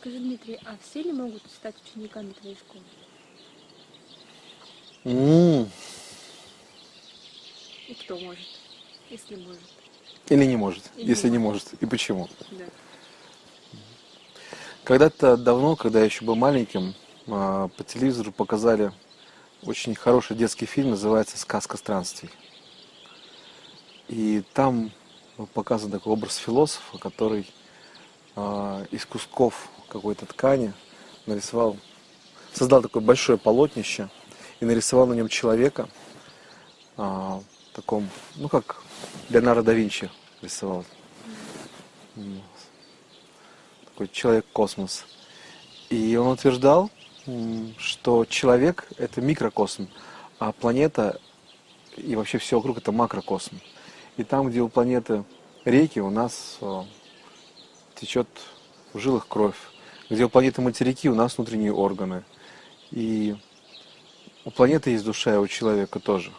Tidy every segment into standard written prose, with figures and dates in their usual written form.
Скажи, Дмитрий, а все ли могут стать учениками твоей школы? М, И кто может, если может? Или не может? Или не Если не может? может, и почему? Да. Когда-то давно, когда я еще был маленьким, по телевизору показали очень хороший детский фильм, называется «Сказка странствий». И там показан такой образ философа, который из кусков какой-то ткани нарисовал, создал такое большое полотнище и нарисовал на нем человека, в таком, ну как Леонардо да Винчи рисовал, такой человек-космос. И он утверждал, что человек – это микрокосм, а планета и вообще все вокруг – это макрокосм. И там, где у планеты реки, у нас течет в жилах кровь. Где у планеты материки, у нас внутренние органы. И у планеты есть душа, и у человека тоже.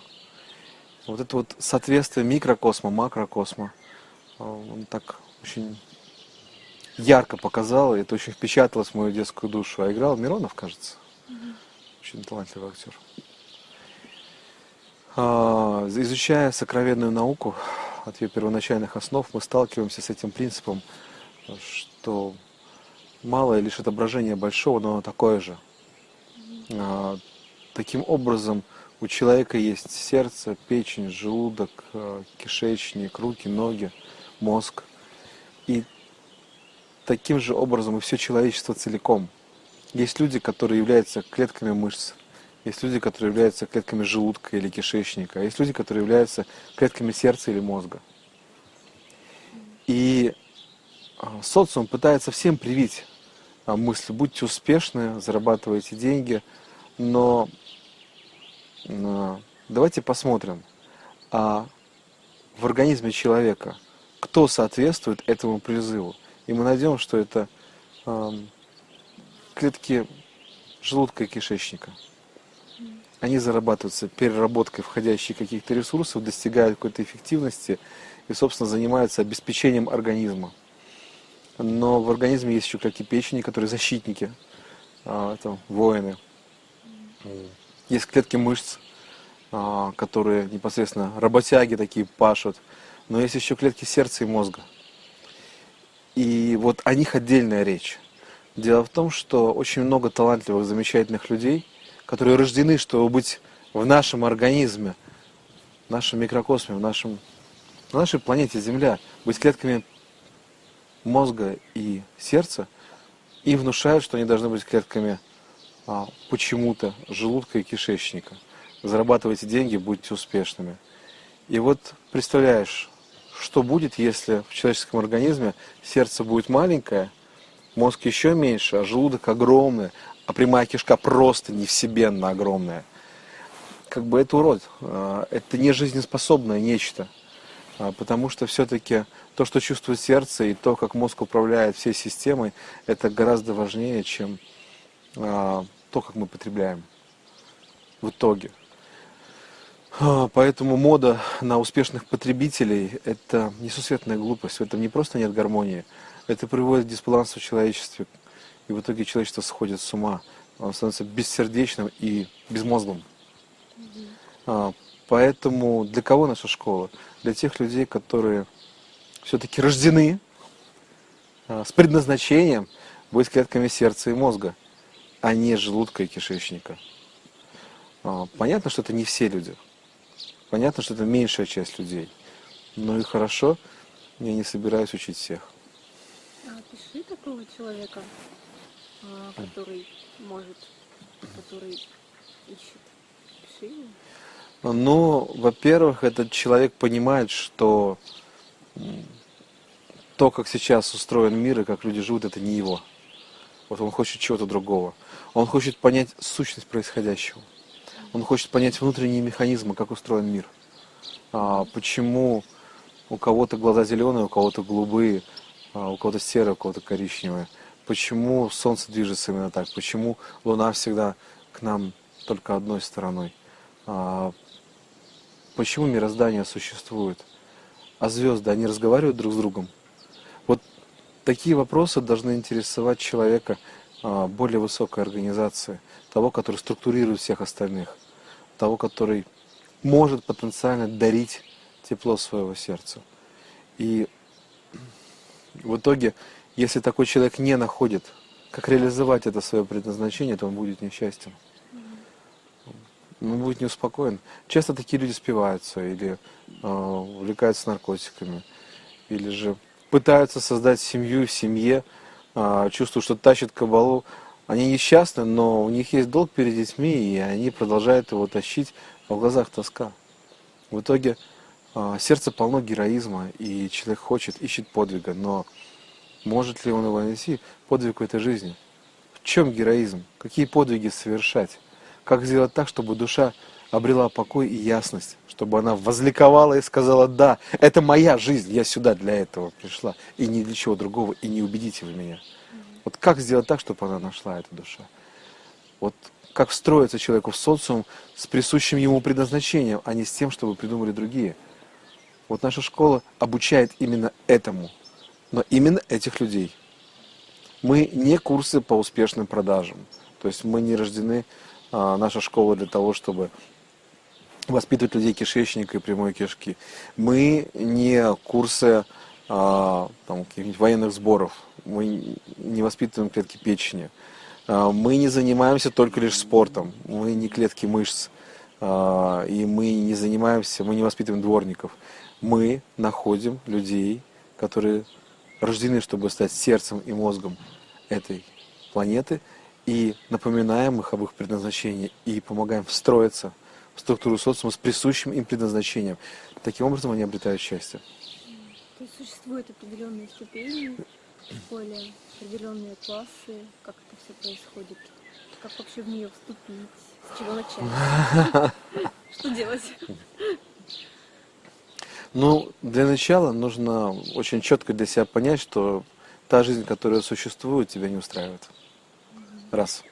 Вот это вот соответствие микрокосма, макрокосма, он так очень ярко показал, и это очень впечаталось в мою детскую душу. А играл Миронов, кажется. Мгм. Очень талантливый актер. Изучая сокровенную науку от ее первоначальных основ, мы сталкиваемся с этим принципом, что малое лишь отображение большого, но оно такое же. Мгм. А, Таким образом, у человека есть сердце, печень, желудок, кишечник, руки, ноги, мозг. И таким же образом и все человечество целиком. Есть люди, которые являются клетками мышц, есть люди, которые являются клетками желудка или кишечника, а есть люди, которые являются клетками сердца или мозга. И социум пытается всем привить мысль: будьте успешны, зарабатывайте деньги, но давайте посмотрим, а в организме человека кто соответствует этому призыву. И мы найдем, что это клетки желудка и кишечника. Мгм. Они зарабатываются переработкой входящих каких-то ресурсов, достигают какой-то эффективности и, собственно, занимаются обеспечением организма. Но в организме есть еще клетки печени, которые защитники, это воины. Есть клетки мышц, которые непосредственно работяги такие пашут. Но есть еще клетки сердца и мозга. И вот о них отдельная речь. Дело в том, что очень много талантливых, замечательных людей, которые рождены, чтобы быть в нашем организме, в нашем микрокосме, на нашей планете Земля, быть клетками мозга и сердца, и внушают, что они должны быть клетками почему-то желудка и кишечника. Зарабатывайте деньги, будьте успешными. И вот представляешь, что будет, если в человеческом организме сердце будет маленькое, мозг еще меньше, а желудок огромный, а прямая кишка просто невсебенно огромная. Как бы это урод, это не жизнеспособное нечто. Потому что все-таки то, что чувствует сердце, и то, как мозг управляет всей системой, это гораздо важнее, чем то, как мы потребляем в итоге. Поэтому мода на успешных потребителей – это несусветная глупость. В этом не просто нет гармонии, это приводит к дисбалансу в человечестве. И в итоге человечество сходит с ума. Оно становится бессердечным и безмозглым. Мгм. Поэтому для кого наша школа? Для тех людей, которые все-таки рождены с предназначением быть клетками сердца и мозга, а не желудка и кишечника. Понятно, что это не все люди. Понятно, что это меньшая часть людей. Ну и хорошо, я не собираюсь учить всех. Опиши такого человека, который может, который ищет. Опиши его. Ну, во-первых, этот человек понимает, что то, как сейчас устроен мир и как люди живут, это не его. Вот он хочет чего-то другого. Он хочет понять сущность происходящего. Он хочет понять внутренние механизмы, как устроен мир. Почему у кого-то глаза зеленые, у кого-то голубые, у кого-то серые, у кого-то коричневые. Почему Солнце движется именно так? Почему Луна всегда к нам только одной стороной? А, Почему мироздание существует? А звезды, они разговаривают друг с другом? Вот такие вопросы должны интересовать человека более высокой организации, того, который структурирует всех остальных, того, который может потенциально дарить тепло своего сердца. И в итоге, если такой человек не находит, как реализовать это свое предназначение, то он будет несчастен. Он будет неуспокоен. Часто такие люди спиваются или увлекаются наркотиками, или же пытаются создать семью в семье, чувствуют, что тащат кабалу. Они несчастны, но у них есть долг перед детьми, и они продолжают его тащить, а в глазах тоска. В итоге сердце полно героизма, и человек хочет, ищет подвига, но может ли он его найти? Подвиг в этой жизни. В чем героизм? Какие подвиги совершать? Как сделать так, чтобы душа обрела покой и ясность, чтобы она возликовала и сказала: да, это моя жизнь, я сюда для этого пришла, и ни для чего другого, и не убедите вы меня. Вот как сделать так, чтобы она нашла эту душу? Вот как встроиться человеку в социум с присущим ему предназначением, а не с тем, чтобы придумали другие. Вот наша школа обучает именно этому, но именно этих людей. Мы не курсы по успешным продажам, то есть мы не рождены, наша школа, для того, чтобы воспитывать людей кишечника и прямой кишки. Мы не курсы каких-нибудь военных сборов, мы не воспитываем клетки печени, мы не занимаемся только лишь спортом, мы не клетки мышц, и мы не занимаемся, мы не воспитываем дворников. Мы находим людей, которые рождены, чтобы стать сердцем и мозгом этой планеты, и напоминаем их об их предназначении, и помогаем встроиться в структуру социума с присущим им предназначением. Таким образом они обретают счастье. То есть существуют определенные ступени в школе, определенные классы, как это все происходит, как вообще в нее вступить, с чего начать, что делать? Ну, для начала нужно очень четко для себя понять, что та жизнь, которая существует, тебя не устраивает. Раз.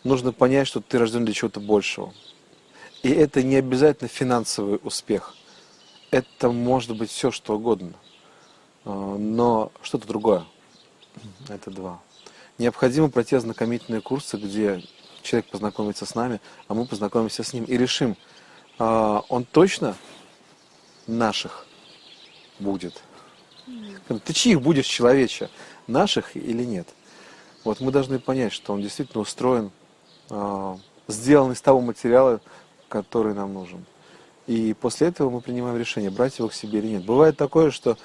Нужно понять, что ты рожден для чего-то большего. И это не обязательно финансовый успех. Это может быть все, что угодно. Но что-то другое. Это два. Необходимо пройти ознакомительные курсы, где человек познакомится с нами, а мы познакомимся с ним и решим, он точно наших будет. Ты чьих будешь, человече? Наших или нет? Вот мы должны понять, что он действительно устроен, сделан из того материала, который нам нужен. И после этого мы принимаем решение, брать его к себе или нет. Бывает такое, что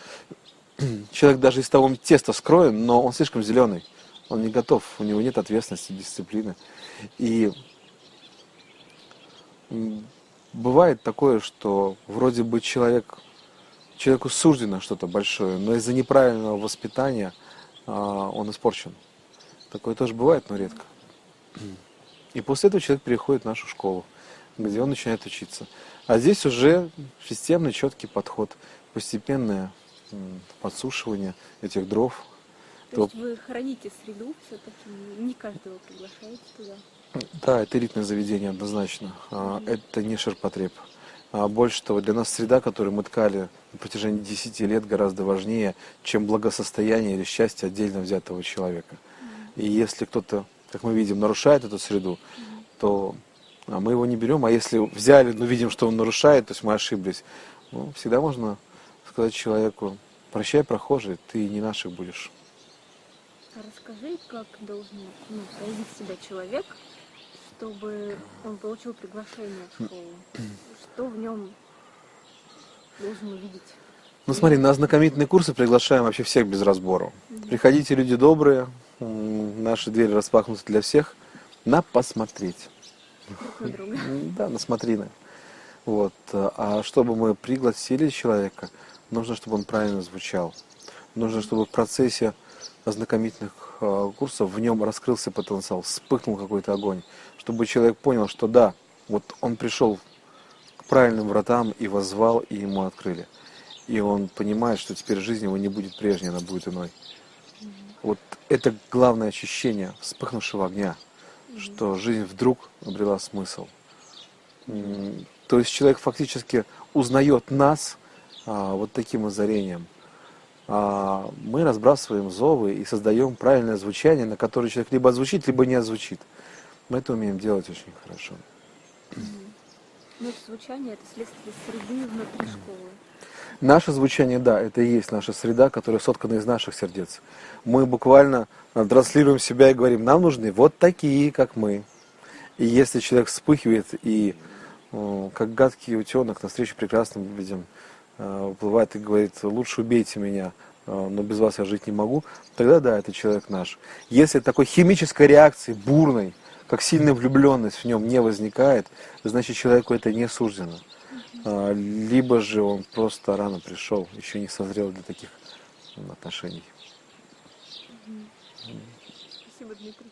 человек даже из того теста скроен, но он слишком зеленый. Он не готов, у него нет ответственности, дисциплины. И бывает такое, что вроде бы человеку суждено что-то большое, но из-за неправильного воспитания он испорчен. Такое тоже бывает, но редко. И после этого человек переходит в нашу школу, где он начинает учиться. А здесь уже системный, четкий подход, постепенное подсушивание этих дров. То есть вы храните среду все-таки, не каждого приглашаете туда? Да, это элитное заведение однозначно. Это не ширпотреб. Больше того, для нас среда, которую мы ткали на протяжении 10 лет, гораздо важнее, чем благосостояние или счастье отдельно взятого человека. И если кто-то, как мы видим, нарушает эту среду, то мы его не берем. А если взяли, но видим, что он нарушает, то есть мы ошиблись, всегда можно сказать человеку: прощай, прохожий, ты не наших будешь. А расскажи, как должен проявить себя человек, чтобы он получил приглашение в школу? Что в нем должен увидеть? Ну смотри, на ознакомительные курсы приглашаем вообще всех без разбору. Приходите, люди добрые, наши двери распахнуты для всех, на посмотреть. Друг на друга. Да, на смотрины. Вот. А чтобы мы пригласили человека, нужно, чтобы он правильно звучал. Нужно, чтобы в процессе ознакомительных курсов в нем раскрылся потенциал, вспыхнул какой-то огонь, чтобы человек понял, что да, вот он пришел к правильным вратам и воззвал, и ему открыли. И он понимает, что теперь жизнь его не будет прежней, она будет иной. Вот это главное ощущение вспыхнувшего огня, что жизнь вдруг обрела смысл. То есть человек фактически узнает нас вот таким озарением. мы разбрасываем зовы и создаем правильное звучание, на которое человек либо озвучит, либо не озвучит. Мы это умеем делать очень хорошо. Но это звучание, это следствие среды внутри школы. Наше звучание, да, это и есть наша среда, которая соткана из наших сердец. Мы буквально транслируем себя и говорим, нам нужны вот такие, как мы. И если человек вспыхивает и как гадкий утенок навстречу прекрасным людям уплывает и говорит, лучше убейте меня, но без вас я жить не могу, тогда да, это человек наш. Если такой химической реакции, бурной, как сильная влюбленность в нем не возникает, значит человеку это не суждено. Либо же он просто рано пришел, еще не созрел для таких отношений. Спасибо, Дмитрий.